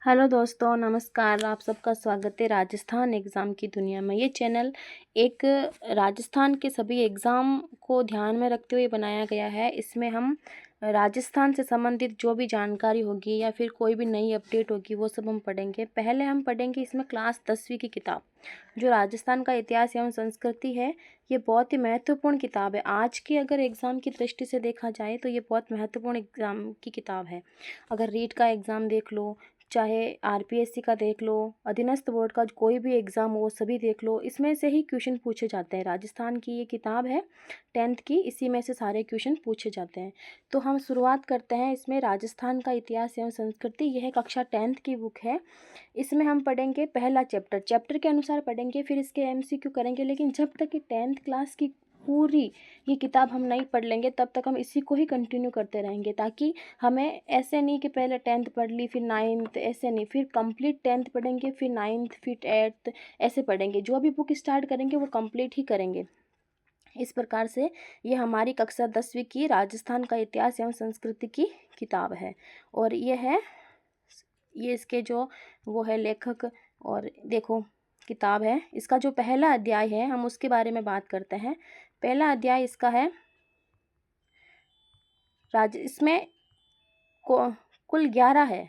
Hello दोस्तों, नमस्कार। आप सबका स्वागत है राजस्थान एग्ज़ाम की दुनिया में। ये चैनल एक राजस्थान के सभी एग्ज़ाम को ध्यान में रखते हुए बनाया गया है। इसमें हम राजस्थान से संबंधित जो भी जानकारी होगी या फिर कोई भी नई अपडेट होगी वो सब हम पढ़ेंगे। पहले हम पढ़ेंगे इसमें क्लास 10वीं की किताब, जो राजस्थान का इतिहास एवं संस्कृति है। ये बहुत ही महत्वपूर्ण किताब है। आज के अगर एग्ज़ाम की दृष्टि से देखा जाए तो ये बहुत महत्वपूर्ण एग्ज़ाम की किताब है। अगर रीट का एग्ज़ाम देख लो, चाहे आरपीएससी का देख लो, अधीनस्थ बोर्ड का कोई भी एग्ज़ाम हो, सभी देख लो, इसमें से ही क्वेश्चन पूछे जाते हैं। राजस्थान की ये किताब है 10th की, इसी में से सारे क्वेश्चन पूछे जाते हैं। तो हम शुरुआत करते हैं। इसमें राजस्थान का इतिहास एवं संस्कृति, यह कक्षा 10th की बुक है। इसमें हम पढ़ेंगे पहला चैप्टर के अनुसार पढ़ेंगे, फिर इसके एमसीक्यू करेंगे। लेकिन जब तक ये 10th क्लास की पूरी ये किताब हम नहीं पढ़ लेंगे तब तक हम इसी को ही कंटिन्यू करते रहेंगे, ताकि हमें ऐसे नहीं कि पहले 10th पढ़ ली फिर 9th, ऐसे नहीं, फिर कंप्लीट 10th पढ़ेंगे फिर 9th फिर 8th, ऐसे पढ़ेंगे। जो भी बुक स्टार्ट करेंगे वो कंप्लीट ही करेंगे। इस प्रकार से ये हमारी कक्षा 10वीं की राजस्थान का इतिहास एवं संस्कृति की किताब है। और ये इसके जो वो है लेखक, और देखो किताब है। इसका जो पहला अध्याय है हम उसके बारे में बात करते हैं। पहला अध्याय इसका है इसमें कुल 11 है।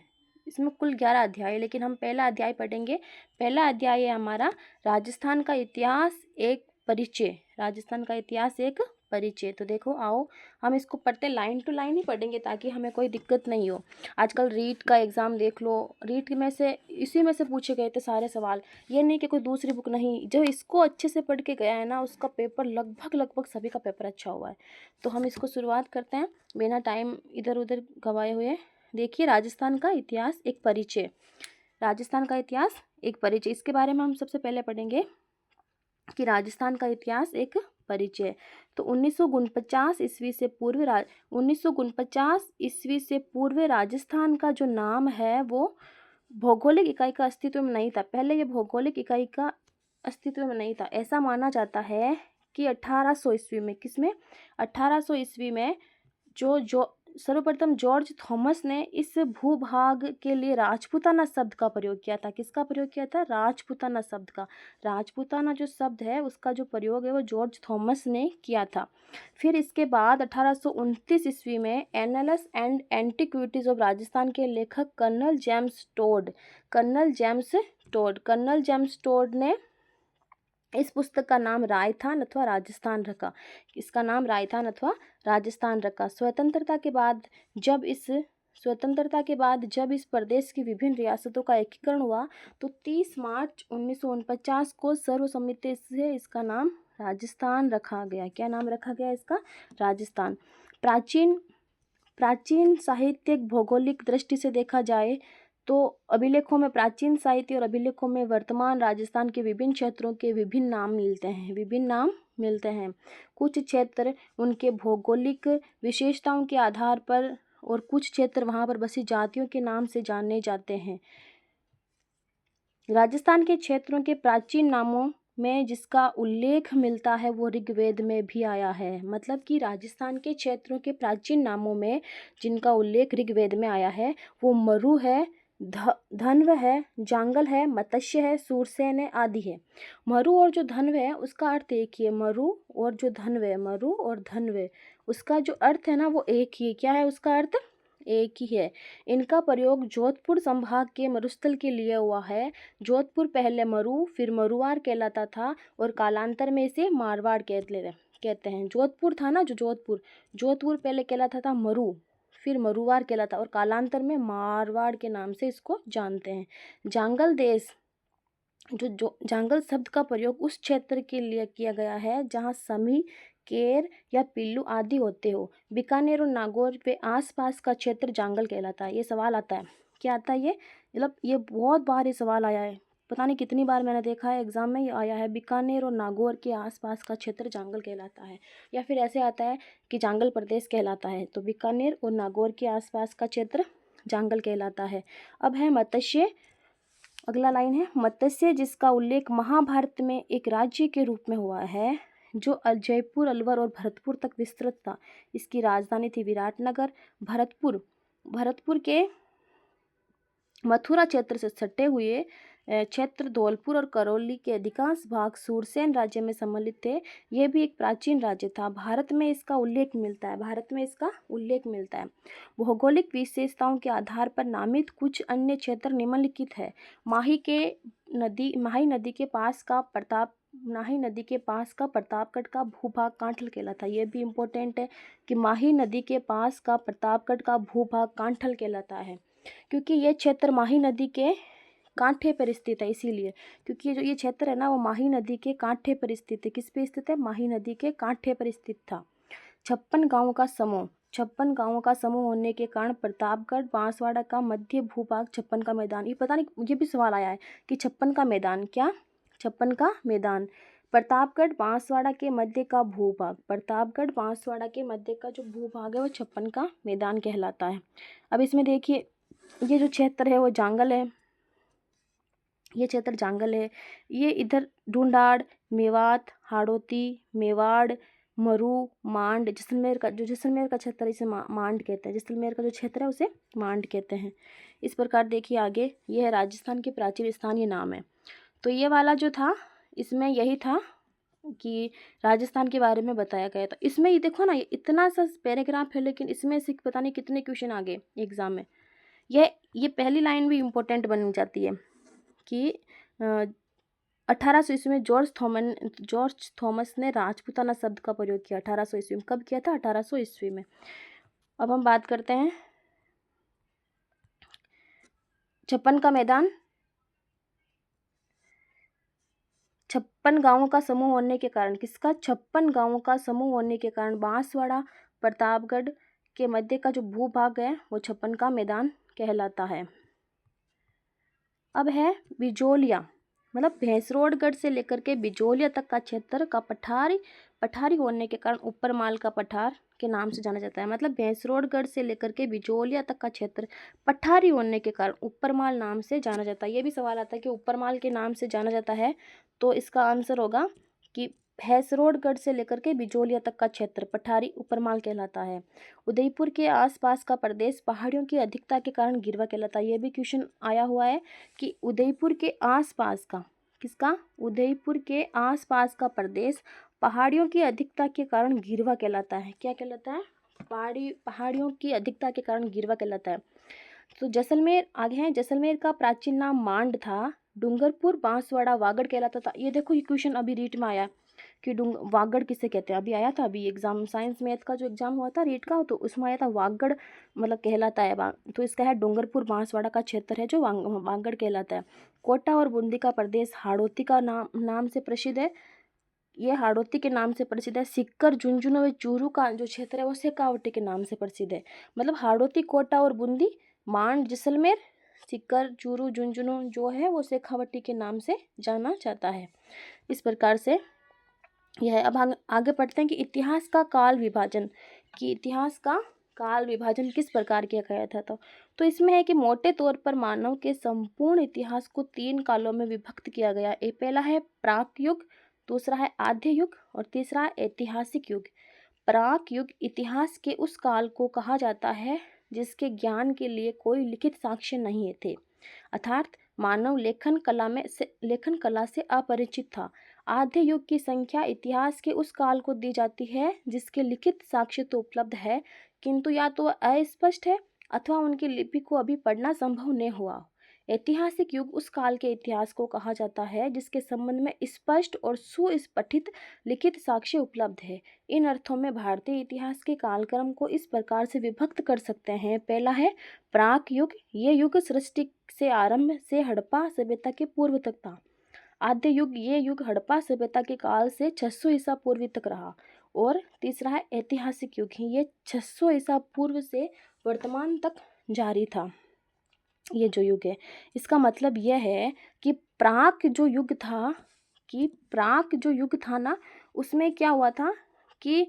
इसमें कुल 11 अध्याय है, लेकिन हम पहला अध्याय पढ़ेंगे। पहला अध्याय है हमारा राजस्थान का इतिहास एक परिचय। राजस्थान का इतिहास एक परिचय। तो देखो, आओ हम इसको पढ़ते, लाइन टू लाइन ही पढ़ेंगे ताकि हमें कोई दिक्कत नहीं हो। आजकल रीट का एग्ज़ाम देख लो, रीट में से इसी में से पूछे गए थे सारे सवाल। ये नहीं कि कोई दूसरी बुक नहीं, जो इसको अच्छे से पढ़ के गया है ना, उसका पेपर लगभग सभी का पेपर अच्छा हुआ है। तो हम इसको शुरुआत करते हैं बिना टाइम इधर उधर गवाए हुए। देखिए, राजस्थान का इतिहास एक परिचय। राजस्थान का इतिहास एक परिचय, इसके बारे में हम सबसे पहले पढ़ेंगे कि राजस्थान का इतिहास एक परिचय। तो 1949 ईस्वी से पूर्व 1949 ईस्वी से पूर्व राजस्थान का जो नाम है वो भौगोलिक इकाई का अस्तित्व में नहीं था। पहले ये भौगोलिक इकाई का अस्तित्व में नहीं था। ऐसा माना जाता है कि 1800 ईस्वी में, किसमें, 1800 ईस्वी में जो सर्वप्रथम जॉर्ज थॉमस ने इस भूभाग के लिए राजपूताना शब्द का प्रयोग किया था। किसका प्रयोग किया था? राजपूताना शब्द का। राजपूताना जो शब्द है उसका जो प्रयोग है वो जॉर्ज थॉमस ने किया था। फिर इसके बाद 1829 ईस्वी में एनालस एंड एंटिक्विटीज ऑफ राजस्थान के लेखक कर्नल जेम्स टोड ने इस पुस्तक का नाम रायथान अथवा राजस्थान रखा। इसका नाम रायथान अथवा राजस्थान रखा। स्वतंत्रता के बाद जब इस प्रदेश की विभिन्न रियासतों का एकीकरण हुआ तो 30 मार्च 1949 को सर्वसम्मति से इसका नाम राजस्थान रखा गया। क्या नाम रखा गया इसका? राजस्थान। प्राचीन साहित्यिक भौगोलिक दृष्टि से देखा जाए तो अभिलेखों में, प्राचीन साहित्य और अभिलेखों में वर्तमान राजस्थान के विभिन्न क्षेत्रों के विभिन्न नाम मिलते हैं। कुछ क्षेत्र उनके भौगोलिक विशेषताओं के आधार पर और कुछ क्षेत्र वहां पर बसी जातियों के नाम से जाने जाते हैं। राजस्थान के क्षेत्रों के प्राचीन नामों में जिसका उल्लेख मिलता है वो ऋग्वेद में भी आया है। मतलब कि राजस्थान के क्षेत्रों के प्राचीन नामों में जिनका उल्लेख ऋग्वेद में आया है वो मरु है, धन्व है, जांगल है, मत्स्य है, सूरसेन है, आदि है। मरु और जो धन्व है उसका अर्थ एक ही है। मरु और धन्व, उसका जो अर्थ है ना वो एक ही है। क्या है उसका अर्थ? एक ही है। इनका प्रयोग जोधपुर संभाग के मरुस्थल के लिए हुआ है। जोधपुर पहले मरु फिर मरुवार कहलाता था और कालांतर में इसे मारवाड़ कहते हैं। जोधपुर था ना, जो जोधपुर पहले कहलाता था मरु, फिर मरुवार कहलाता और कालांतर में मारवाड़ के नाम से इसको जानते हैं। जांगल देश, जो जांगल शब्द का प्रयोग उस क्षेत्र के लिए किया गया है जहाँ समी, केर या पिल्लू आदि होते हो। बीकानेर और नागौर पे आसपास का क्षेत्र जांगल कहलाता है। ये सवाल आता है, क्या आता है ये? मतलब ये बहुत बार ये सवाल आया है, पता नहीं कितनी बार मैंने देखा है एग्जाम में ये आया है। बीकानेर और नागौर के आसपास का क्षेत्र जांगल कहलाता है। या फिर ऐसे आता है कि जांगल प्रदेश कहलाता है। तो बीकानेर और नागौर के आसपास का क्षेत्र जांगल कहलाता है। अब है मत्स्य। अगला लाइन है मत्स्य, जिसका उल्लेख महाभारत में एक राज्य के रूप में हुआ है जो जयपुर, अलवर और भरतपुर तक विस्तृत था। इसकी राजधानी थी विराटनगर। भरतपुर के मथुरा क्षेत्र से सटे हुए क्षेत्र धौलपुर और करौली के अधिकांश भाग सूरसेन राज्य में सम्मिलित थे। यह भी एक प्राचीन राज्य था। भारत में इसका उल्लेख मिलता है। भौगोलिक विशेषताओं के आधार पर नामित कुछ अन्य क्षेत्र निम्नलिखित है। माही नदी के पास का प्रतापगढ़ का भूभाग कांठल कहलाता है। ये भी इम्पोर्टेंट है कि माही नदी के पास का प्रतापगढ़ का भूभाग कांठल कहलाता है, क्योंकि ये क्षेत्र माही नदी के कांठे पर स्थित है। इसीलिए क्योंकि जो ये क्षेत्र है ना, वो माही नदी के कांठे पर स्थित है। किस पे स्थित है? माही नदी के कांठे पर स्थित था। 56 गांवों का समूह होने के कारण प्रतापगढ़ बांसवाड़ा का मध्य भूभाग 56 का मैदान। ये पता नहीं, ये भी सवाल आया है कि 56 का मैदान क्या? 56 का मैदान प्रतापगढ़ बांसवाड़ा के मध्य का भूभाग, प्रतापगढ़ बांसवाड़ा के मध्य का जो भूभाग है वो 56 का मैदान कहलाता है। अब इसमें देखिए, ये जो क्षेत्र है वो जंगल है। ये क्षेत्र जंगल है। ये इधर ढूंढाड़, मेवात, हाड़ौती, मेवाड़, मरू, मांड, जैसलमेर का क्षेत्र है इसे मांड कहते हैं। जैसलमेर का जो क्षेत्र है उसे मांड कहते हैं। इस प्रकार देखिए आगे, यह है राजस्थान के प्राचीन स्थानीय नाम है। तो ये वाला जो था, इसमें यही था कि राजस्थान के बारे में बताया गया। तो इसमें ये देखो ना, ये इतना सा पैराग्राफ है, लेकिन इसमें से पता नहीं कितने क्वेश्चन आ गए एग्जाम में। ये पहली लाइन भी इम्पोर्टेंट बन जाती है कि 1800 ईस्वी में जॉर्ज थॉमस ने राजपूताना शब्द का प्रयोग किया। 1800 ईस्वी में। कब किया था? 1800 ईस्वी में। अब हम बात करते हैं 56 का मैदान। 56 गांवों का समूह होने के कारण, किसका? 56 गांवों का समूह होने के कारण बांसवाड़ा प्रतापगढ़ के मध्य का जो भूभाग है वो 56 का मैदान कहलाता है। अब है बिजोलिया, मतलब भैंसरोडगढ़ से लेकर के बिजोलिया तक का क्षेत्र का पठारी होने के कारण ऊपरमाल का पठार के नाम से जाना जाता है। मतलब भैंसरोडगढ़ से लेकर के बिजोलिया तक का क्षेत्र पठारी होने के कारण ऊपरमाल नाम से जाना जाता है। ये भी सवाल आता है कि ऊपरमाल के नाम से जाना जाता है, तो इसका आंसर होगा कि भैंसरोडगढ़ से लेकर के बिजोलिया तक का क्षेत्र पठारी ऊपरमाल कहलाता है। उदयपुर के आसपास का प्रदेश पहाड़ियों की अधिकता के कारण गिरवा कहलाता है। यह भी क्वेश्चन आया हुआ है कि उदयपुर के आसपास का, किसका? उदयपुर के आसपास का प्रदेश पहाड़ियों की अधिकता के कारण गिरवा कहलाता है। क्या कहलाता है? पहाड़ियों की अधिकता के कारण गिरवा कहलाता है। तो जैसलमेर आगे है। जैसलमेर का प्राचीन नाम मांड था। डूंगरपुर बांसवाड़ा वागड़ कहलाता था। ये देखो, ये क्वेश्चन अभी रीट में आया कि वागड़ किसे कहते हैं। अभी आया था, अभी एग्जाम साइंस मैथ का जो एग्जाम हुआ था रीट का, तो उसमें आया था वागड़ मतलब कहलाता है। तो इसका है डूंगरपुर बांसवाड़ा का क्षेत्र है जो वागड़ कहलाता है। कोटा और बूंदी का प्रदेश हाड़ौती का नाम से प्रसिद्ध है। ये हाड़ौती के नाम से प्रसिद्ध है। सिक्कर, झुंझुनू व चूरू का जो क्षेत्र है वो शेखावटी के नाम से प्रसिद्ध है। मतलब हाड़ौती, कोटा और बूंदी, मांड, जैसलमेर, सिक्कर, चूरू, झुंझुनू जो है वो शेखावटी के नाम से जाना जाता है। इस प्रकार से यह है। अब हम आगे पढ़ते हैं कि इतिहास का काल विभाजन किस प्रकार किया गया था। तो इसमें है कि मोटे तौर पर मानव के संपूर्ण इतिहास को 3 कालों में विभक्त किया गया। पहला है प्राक युग, दूसरा है आद्य युग और तीसरा है ऐतिहासिक युग। प्राक युग इतिहास के उस काल को कहा जाता है जिसके ज्ञान के लिए कोई लिखित साक्ष्य नहीं थे, अर्थात मानव लेखन कला से अपरिचित था। आद्य युग की संख्या इतिहास के उस काल को दी जाती है जिसके लिखित साक्ष्य तो उपलब्ध है, किंतु या तो अस्पष्ट है अथवा उनकी लिपि को अभी पढ़ना संभव नहीं हुआ। ऐतिहासिक युग उस काल के इतिहास को कहा जाता है जिसके संबंध में स्पष्ट और सुस्फटित लिखित साक्ष्य उपलब्ध है। इन अर्थों में भारतीय इतिहास के कालक्रम को इस प्रकार से विभक्त कर सकते हैं। पहला है प्राक युग। ये युग सृष्टि से आरंभ से हड़प्पा सभ्यता के पूर्व तक था। आद्य युग, ये युग हड़प्पा सभ्यता के काल से 600 ईसा पूर्व तक रहा। और तीसरा है ऐतिहासिक युग, ये 600 ईसा पूर्व से वर्तमान तक जारी था। ये जो युग है, इसका मतलब यह है कि प्राक जो युग था ना, उसमें क्या हुआ था कि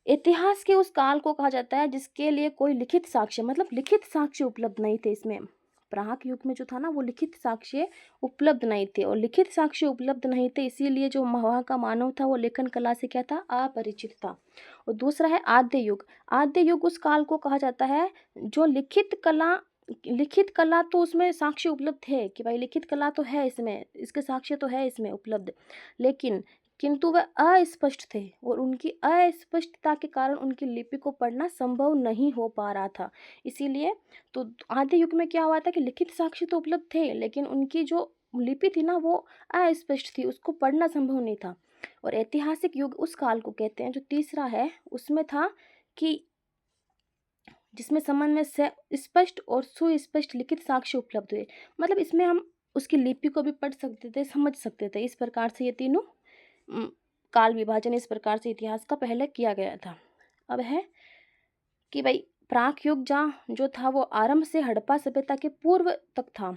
इतिहास के उस काल को कहा जाता है जिसके लिए कोई लिखित साक्ष्य, मतलब लिखित साक्ष्य उपलब्ध नहीं थे इसमें। प्राक युग में जो था ना वो लिखित साक्ष्य उपलब्ध नहीं थे, और लिखित साक्ष्य उपलब्ध नहीं थे इसीलिए जो वहाँ का मानव था वो लेखन कला से क्या था, अपरिचित था। और दूसरा है आद्य युग। आद्य युग उस काल को कहा जाता है जो लिखित कला तो उसमें साक्ष्य उपलब्ध है कि भाई लिखित कला तो है इसमें, इसके साक्ष्य तो है इसमें उपलब्ध, लेकिन किंतु वह अस्पष्ट थे और उनकी अस्पष्टता के कारण उनकी लिपि को पढ़ना संभव नहीं हो पा रहा था। इसीलिए तो आद्य युग में क्या हुआ था कि लिखित साक्ष्य तो उपलब्ध थे लेकिन उनकी जो लिपि थी ना वो अस्पष्ट थी, उसको पढ़ना संभव नहीं था। और ऐतिहासिक युग उस काल को कहते हैं। जो तीसरा है उसमें था कि जिसमें संबंध में से स्पष्ट और सुस्पष्ट लिखित साक्ष्य उपलब्ध हुए, मतलब इसमें हम उसकी लिपि को भी पढ़ सकते थे, समझ सकते थे। इस प्रकार से ये तीनों काल विभाजन इस प्रकार से इतिहास का पहले किया गया था। अब है कि भाई प्राक युग जहाँ जो था वो आरंभ से हड़प्पा सभ्यता के पूर्व तक था,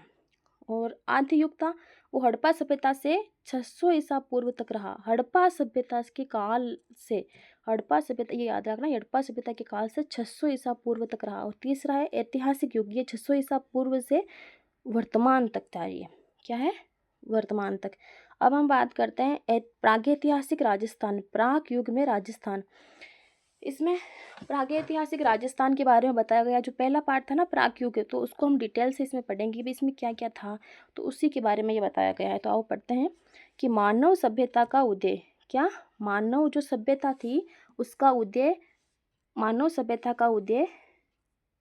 और आद्य युग था वो हड़प्पा सभ्यता से 600 ईसा पूर्व तक रहा। हड़प्पा सभ्यता के काल से, हड़प्पा सभ्यता ये याद रखना, हड़प्पा सभ्यता के काल से 600 ईसा पूर्व तक रहा। और तीसरा है ऐतिहासिक युग, ये 600 ईसा पूर्व से वर्तमान तक था। ये क्या है, वर्तमान तक। अब हम बात करते हैं प्रागैतिहासिक राजस्थान, प्राक युग में राजस्थान। इसमें प्रागैतिहासिक राजस्थान के बारे में बताया गया। जो पहला पार्ट था ना प्राक युग, तो उसको हम डिटेल से इसमें पढ़ेंगे भी इसमें क्या क्या था, तो उसी के बारे में ये बताया गया है। तो आओ पढ़ते हैं कि मानव सभ्यता का उदय, क्या मानव जो सभ्यता थी उसका उदय, मानव सभ्यता का उदय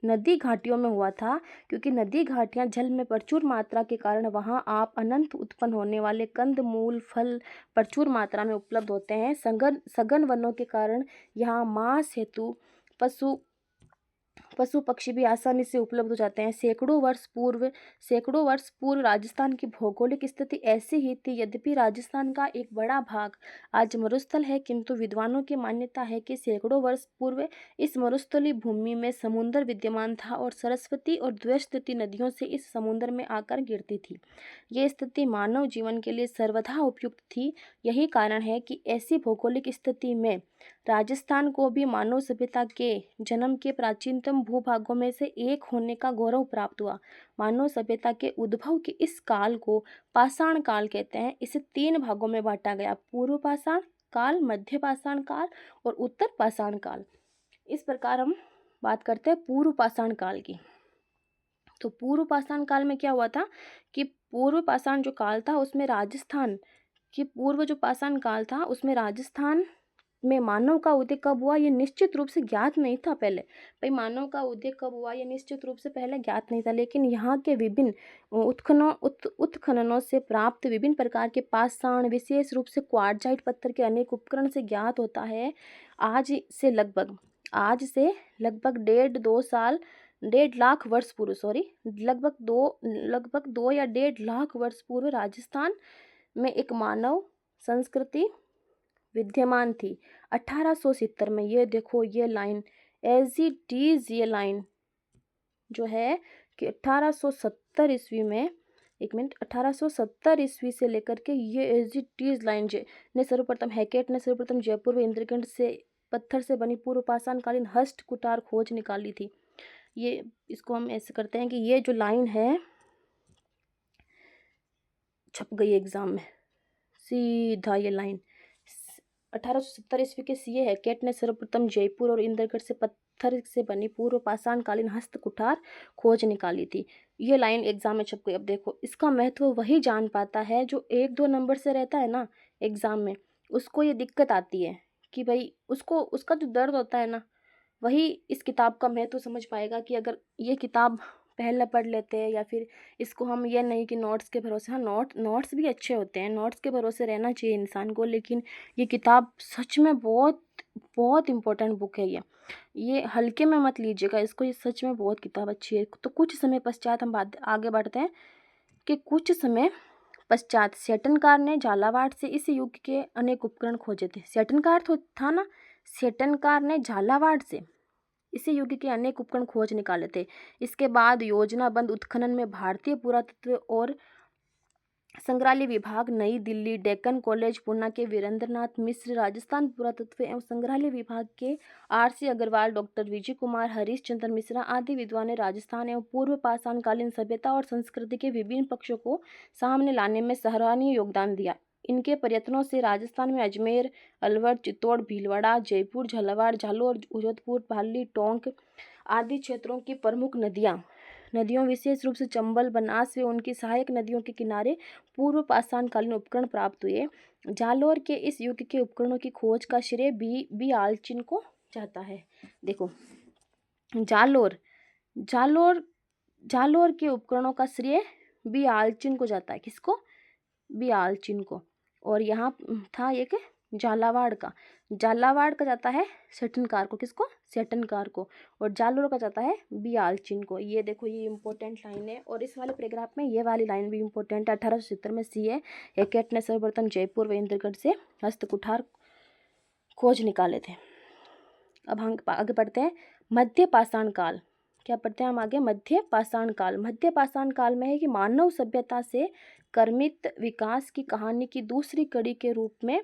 नदी घाटियों में हुआ था, क्योंकि नदी घाटियां जल में प्रचुर मात्रा के कारण वहां आप अनंत उत्पन्न होने वाले कंद मूल फल प्रचुर मात्रा में उपलब्ध होते हैं। सघन वनों के कारण यहाँ मांस हेतु पशु पक्षी भी आसानी से उपलब्ध हो जाते हैं। सैकड़ों वर्ष पूर्व राजस्थान की भौगोलिक स्थिति ऐसी ही थी। यद्यपि राजस्थान का एक बड़ा भाग आज मरुस्थल है, किंतु विद्वानों की मान्यता है कि सैकड़ों वर्ष पूर्व इस मरुस्थली भूमि में समुद्र विद्यमान था और सरस्वती और द्वैतस्थी नदियों से इस समुद्र में आकर गिरती थी। ये स्थिति मानव जीवन के लिए सर्वथा उपयुक्त थी। यही कारण है कि ऐसी भौगोलिक स्थिति में राजस्थान को भी मानव सभ्यता के जन्म के प्राचीनतम भूभागों में से एक होने का गौरव प्राप्त हुआ। मानव सभ्यता के उद्भव के इस काल को पाषाण काल कहते हैं। इसे 3 भागों में बांटा गया, पूर्व पाषाण काल, मध्य पाषाण काल और उत्तर पाषाण काल। इस प्रकार हम बात करते हैं पूर्व पाषाण काल की। तो पूर्व पाषाण काल में क्या हुआ था कि पूर्व पाषाण जो काल था उसमें राजस्थान की पूर्व जो पाषाण काल था उसमें राजस्थान में मानव का उदय कब हुआ ये निश्चित रूप से ज्ञात नहीं था पहले। भाई मानव का उदय कब हुआ ये निश्चित रूप से पहले ज्ञात नहीं था, लेकिन यहाँ के विभिन्न उत्खननों से प्राप्त विभिन्न प्रकार के पाषाण, विशेष रूप से क्वार्टजाइट पत्थर के अनेक उपकरण से ज्ञात होता है। आज से लगभग 1.5 लाख वर्ष पूर्व, लगभग 2 या 1.5 लाख वर्ष पूर्व राजस्थान में एक मानव संस्कृति विद्यमान थी। 1870 में, ये देखो ये लाइन एज इट इज, ये लाइन जो है कि 1870 ईस्वी में, 1870 ईस्वी से लेकर के ये एज इट इज लाइन ने सर्वप्रथम हैकेट ने सर्वप्रथम जयपुर व इंद्रगढ़ से पत्थर से बनी पूर्व पाषाणकालीन हस्त कुटार खोज निकाली थी। ये इसको हम ऐसे करते हैं कि ये जो लाइन है छप गई एग्जाम में, सीधा ये लाइन 1870 ईस्वी के सीए हैकेट ने सर्वप्रथम जयपुर और इंद्रगढ़ से पत्थर से बनी पूर्व पाषाणकालीन हस्त कुठार खोज निकाली थी। ये लाइन एग्जाम में छप गई। अब देखो इसका महत्व वही जान पाता है जो 1-2 नंबर से रहता है ना एग्जाम में, उसको ये दिक्कत आती है कि भाई उसको उसका जो दर्द होता है ना वही इस किताब का महत्व समझ पाएगा। कि अगर ये किताब पहले पढ़ लेते हैं या फिर इसको हम ये नहीं कि नोट्स के भरोसे, हाँ नोट्स भी अच्छे होते हैं, नोट्स के भरोसे रहना चाहिए इंसान को, लेकिन ये किताब सच में बहुत बहुत इम्पोर्टेंट बुक है। ये हल्के में मत लीजिएगा इसको, ये सच में बहुत किताब अच्छी है। तो कुछ समय पश्चात हम आगे बढ़ते हैं कि कुछ समय पश्चात सेटनकार ने झालावाड़ से इस युग के अनेक उपकरण खोजे थे। सेटनकार तो था ना, सेटनकार ने झालावाड़ से इसी युग के अनेक उपकरण खोज निकाले थे। इसके बाद योजनाबद्ध उत्खनन में भारतीय पुरातत्व और संग्रहालय विभाग नई दिल्ली, डेक्कन कॉलेज पूना के वीरेंद्रनाथ मिश्र, राजस्थान पुरातत्व एवं संग्रहालय विभाग के आर.सी. अग्रवाल, डॉक्टर विजय कुमार, हरीश चंद्र मिश्रा आदि विद्वान ने राजस्थान एवं पूर्व पाषाणकालीन सभ्यता और संस्कृति के विभिन्न पक्षों को सामने लाने में सराहनीय योगदान दिया। इनके प्रयत्नों से राजस्थान में अजमेर, अलवर, चित्तौड़, भीलवाड़ा, जयपुर, झालावाड़, जालोर, जोधपुर, पाली, टोंक आदि क्षेत्रों की प्रमुख नदियों विशेष रूप से चंबल, बनास व उनकी सहायक नदियों के किनारे पूर्व पाषाणकालीन उपकरण प्राप्त हुए। जालोर के इस युग के उपकरणों की खोज का श्रेय बी आलचिन को जाता है। देखो, जालोर के उपकरणों का श्रेय बी आलचिन को जाता है। किसको? बी आलचिन को। और यहाँ था एक झालावाड़ का जाता है सेठनकार को। किसको? सेठनकार को। और जालोर का जाता है बी आलचिन को। ये देखो, ये इंपॉर्टेंट लाइन है। और इस वाले पैराग्राफ में ये वाली लाइन भी इंपॉर्टेंट है। 1870 में सीए हैकेट ने सर्वप्रथम जयपुर व इंद्रगढ़ से हस्तकुठार खोज निकाले थे। अब हम आगे पढ़ते हैं मध्य पाषाण काल। क्या पढ़ते हैं हम आगे? मध्य पाषाण काल। मध्य पाषाण काल में है कि मानव सभ्यता से क्रमित विकास की कहानी की दूसरी कड़ी के रूप में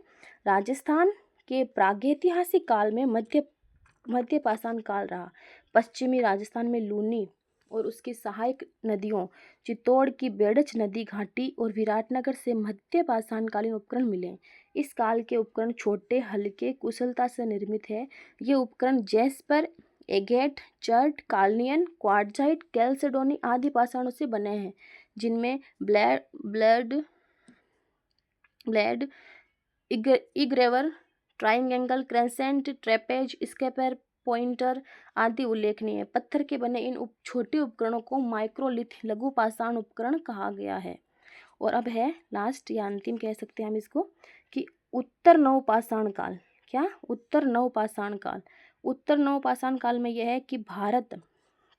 राजस्थान के प्रागैतिहासिक काल में मध्य पाषाण काल रहा। पश्चिमी राजस्थान में लूनी और उसकी सहायक नदियों चित्तौड़ की बेड़च नदी घाटी और विराटनगर से मध्य पाषाणकालीन उपकरण मिले। इस काल के उपकरण छोटे, हल्के, कुशलता से निर्मित है। ये उपकरण jasper, agate, chert, carnelian, quartzite, chalcedony आदि पाषाणों से बने हैं, जिनमें blade, engraver, triangle, crescent, trapeze, scraper, pointer आदि उल्लेखनीय है। पत्थर के बने इन छोटे उपकरणों को माइक्रोलिथ लघु पाषाण उपकरण कहा गया है। और अब है लास्ट या अंतिम कह सकते हैं हम इसको कि उत्तर नवपाषाण काल। क्या? उत्तर नवपाषाण काल। उत्तर नवपाषाण काल में यह है कि भारत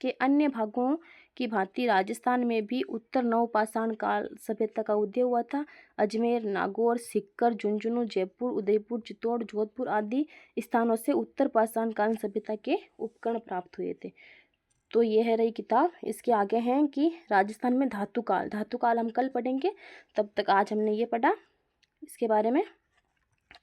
के अन्य भागों की भांति राजस्थान में भी उत्तर नवपाषाण काल सभ्यता का उदय हुआ था। अजमेर, नागौर, सिक्कर, झुंझुनू, जयपुर, उदयपुर, चित्तौड़, जोधपुर आदि स्थानों से उत्तर पाषाण काल सभ्यता के उपकरण प्राप्त हुए थे। तो ये है रही किताब। इसके आगे हैं कि राजस्थान में धातु काल हम कल पढ़ेंगे। तब तक आज हमने ये पढ़ा इसके बारे में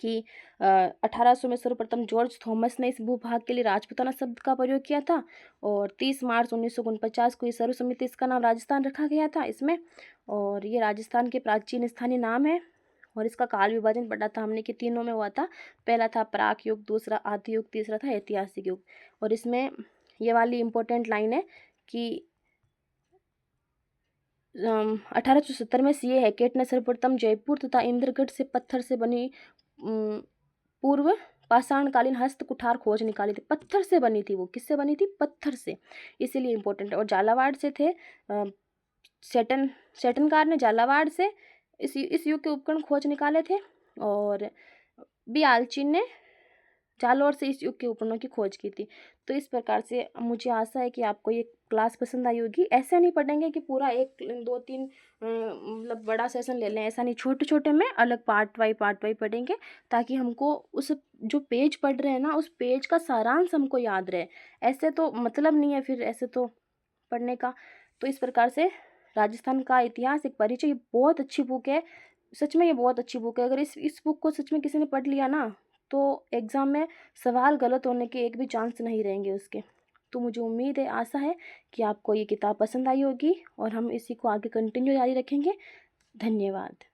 कि 1800 में सर्वप्रथम जॉर्ज थॉमस ने इस भूभाग के लिए राजपूताना शब्द का प्रयोग किया था। और 30 मार्च 1949 को ये सर्वसम्मति इसका नाम राजस्थान रखा गया था इसमें। और ये राजस्थान के प्राचीन स्थानीय नाम है। और इसका काल विभाजन पढ़ा था हमने कि तीनों में हुआ था। पहला था प्राक युग, दूसरा आदि युग, तीसरा था ऐतिहासिक युग। और इसमें ये वाली इम्पोर्टेंट लाइन है कि 1870 में सीए हैकेट ने सर्वप्रथम जयपुर तथा इंद्रगढ़ से पत्थर से बनी पूर्व पाषाणकालीन हस्तकुठार खोज निकाली थी। पत्थर से बनी थी वो। किससे बनी थी? पत्थर से। इसीलिए इम्पोर्टेंट है। और झालावाड़ से थे सेठनकार ने झालावाड़ से इस युग के उपकरण खोज निकाले थे। और बी आलचिन ने जालोर से इस युग के उपकरणों की खोज की थी। तो इस प्रकार से मुझे आशा है कि आपको ये क्लास पसंद आई होगी। ऐसा नहीं पढ़ेंगे कि पूरा 1, 2, 3 मतलब बड़ा सेशन ले लें। ऐसा नहीं, छोटे छोटे में अलग पार्ट वाइज पढ़ेंगे, ताकि हमको उस जो पेज पढ़ रहे हैं ना, उस पेज का सारांश हमको याद रहे। ऐसे तो मतलब नहीं है फिर ऐसे तो पढ़ने का। तो इस प्रकार से राजस्थान का इतिहास एक परिचय, बहुत अच्छी बुक है। सच में ये बहुत अच्छी बुक है। अगर इस बुक को सच में किसी ने पढ़ लिया ना, तो एग्ज़ाम में सवाल गलत होने के एक भी चांस नहीं रहेंगे उसके। तो मुझे उम्मीद है, आशा है कि आपको ये किताब पसंद आई होगी और हम इसी को आगे कंटिन्यू जारी रखेंगे। धन्यवाद।